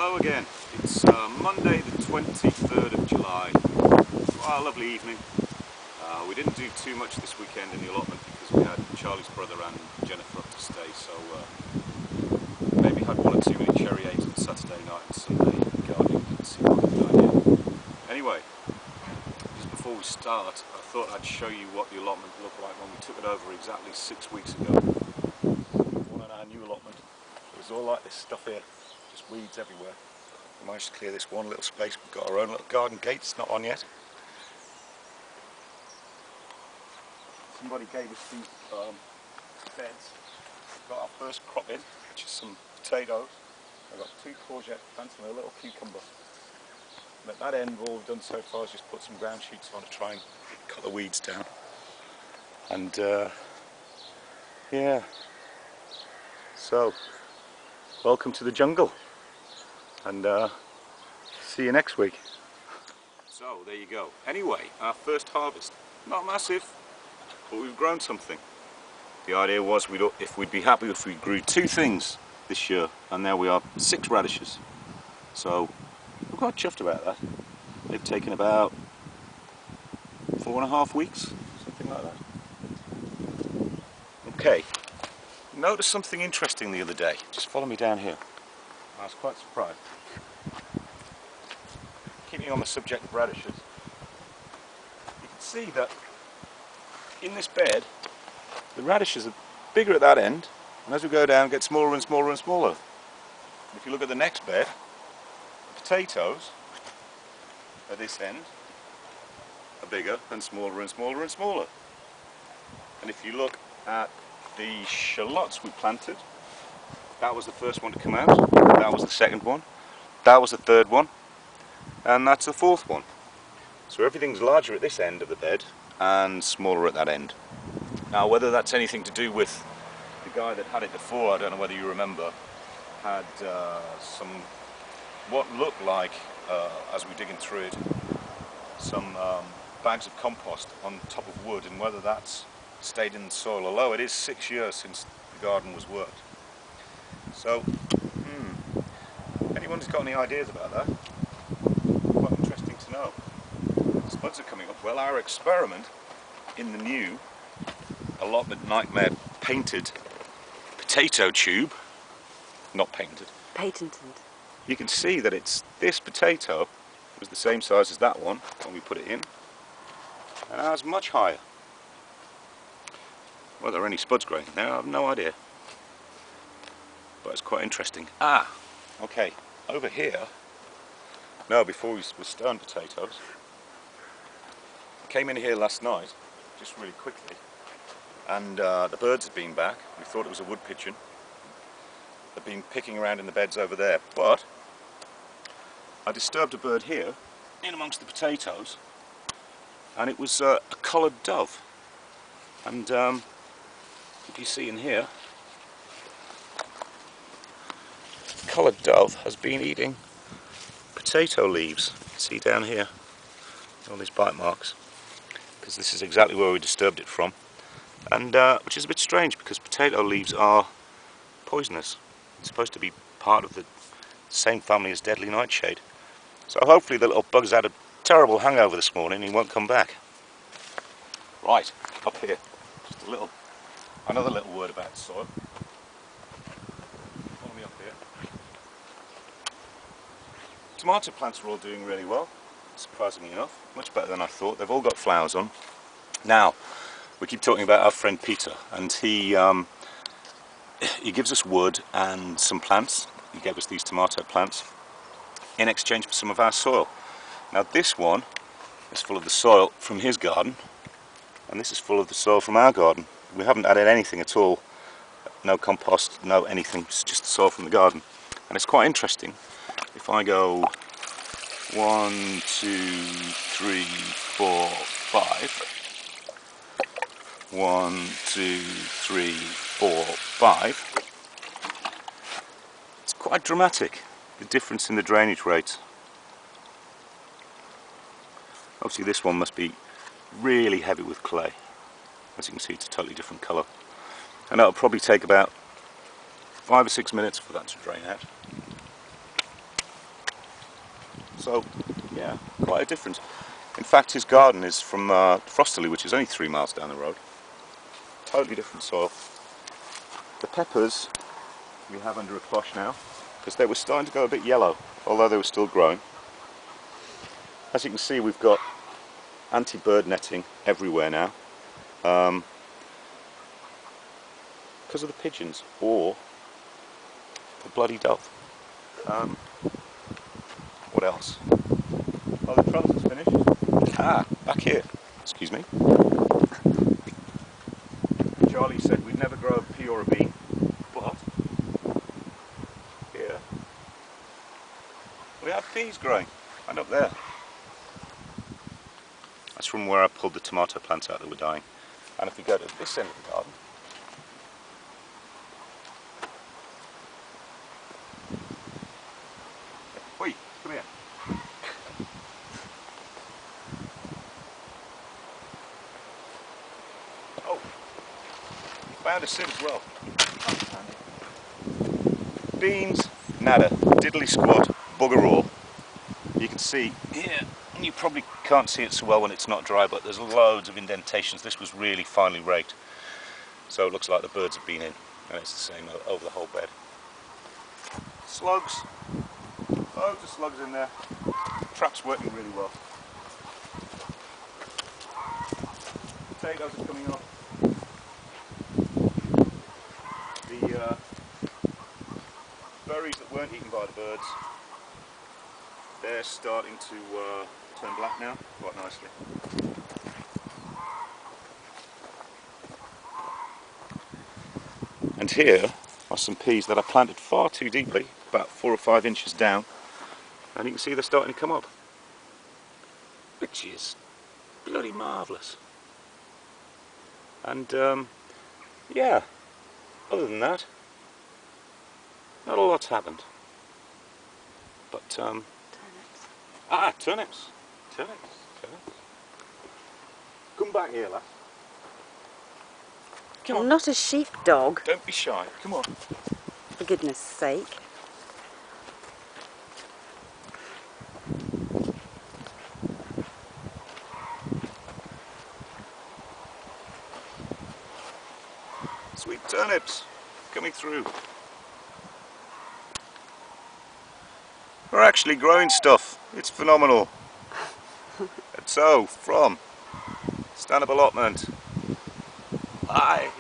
Hello again. It's Monday the 23rd of July. Well, a lovely evening. We didn't do too much this weekend in the allotment because we had Charlie's brother and Jennifer up to stay, so maybe had one or two mini cherry 8s on Saturday night and Sunday gardening. Didn't see what the idea. Anyway, just before we start, I thought I'd show you what the allotment looked like when we took it over exactly 6 weeks ago. One in our new allotment. It was all like this stuff here. Just weeds everywhere. We managed to clear this one little space. We've got our own little garden gate. It's not on yet. Somebody gave us these beds. We've got our first crop in, which is some potatoes. I've got 2 courgette plants and a little cucumber. And at that end, all we've done so far is just put some ground sheets on to try and cut the weeds down. And yeah, so welcome to the jungle, and see you next week. So there you go. Anyway, our first harvest, not massive, but we've grown something. The idea was if we'd be happy if we grew 2 things this year, and there we are, 6 radishes. So we're quite chuffed about that. They've taken about 4.5 weeks, something like that. Okay, noticed something interesting the other day. Just follow me down here. I was quite surprised. Keeping on the subject of radishes, you can see that in this bed the radishes are bigger at that end, and as we go down get smaller and smaller and smaller. And if you look at the next bed, the potatoes at this end are bigger and smaller and smaller and smaller. And if you look at the shallots we planted, that was the first one to come out, that was the second one, that was the third one, and that's the 4th one. So everything's larger at this end of the bed and smaller at that end. Now whether that's anything to do with the guy that had it before, I don't know whether you remember, had some, what looked like, as we were digging through it, some bags of compost on top of wood, and whether that's stayed in the soil, although it is 6 years since the garden was worked. So, anyone who's got any ideas about that, quite interesting to know. Spuds are coming up. Well, our experiment in the new Allotment Nightmare painted potato tube, not painted, patented. You can see that this potato was the same size as that one when we put it in, and ours much higher. Well, there are any spuds growing there, I have no idea. But it's quite interesting. Okay, over here, no, before we were stone potatoes, I came in here last night, just really quickly, and the birds had been back. We thought it was a wood pigeon. They've been picking around in the beds over there, but I disturbed a bird here, in amongst the potatoes, and it was a collared dove. And if you see in here, collared dove has been eating potato leaves. See down here, all these bite marks, because this is exactly where we disturbed it from, and which is a bit strange because potato leaves are poisonous. It's supposed to be part of the same family as deadly nightshade. So hopefully the little bug's had a terrible hangover this morning and he won't come back. Right, up here, just another little word about soil. Follow me up here. Tomato plants are all doing really well, surprisingly enough, much better than I thought. They've all got flowers on. Now, we keep talking about our friend Peter, and he gives us wood and some plants. He gave us these tomato plants in exchange for some of our soil. Now this one is full of the soil from his garden, and this is full of the soil from our garden. We haven't added anything at all, no compost, no anything, it's just the soil from the garden. And it's quite interesting. If I go 1, 2, 3, 4, 5, 1, 2, 3, 4, 5, it's quite dramatic, the difference in the drainage rates. Obviously this one must be really heavy with clay. As you can see, it's a totally different colour, and that'll probably take about 5 or 6 minutes for that to drain out. So yeah, quite a difference. In fact, his garden is from Frosterley, which is only 3 miles down the road. Totally different soil. The peppers we have under a cloche now, because they were starting to go a bit yellow, although they were still growing. As you can see, we've got anti-bird netting everywhere now, because of the pigeons or the bloody dove. What else? Oh, the trellis is finished. Back here. Excuse me. Charlie said we'd never grow a pea or a bean, but here we have peas growing, and up there. That's from where I pulled the tomato plants out that were dying. And if we go to this end of the garden, oi, come here. Oh, found a sieve as well. Beans, nada, diddly squat, bugger all. You can see here, you probably can't see it so well when it's not dry, but there's loads of indentations. This was really finely raked, so it looks like the birds have been in, and it's the same over the whole bed. Slugs, loads of slugs in there. Trap's working really well. Potatoes are coming up. The berries that weren't eaten by the birds, they're starting to turn black now, quite nicely. And here are some peas that I planted far too deeply, about 4 or 5 inches down, and you can see they're starting to come up, which is bloody marvellous. And yeah, other than that, not a lot's happened. But turnips. Turnips. Come back here, lass. Come on. Not a sheepdog. Don't be shy. Come on. For goodness sake. Sweet turnips coming through. We're actually growing stuff. It's phenomenal. And so, from Stand Up Allotment, bye.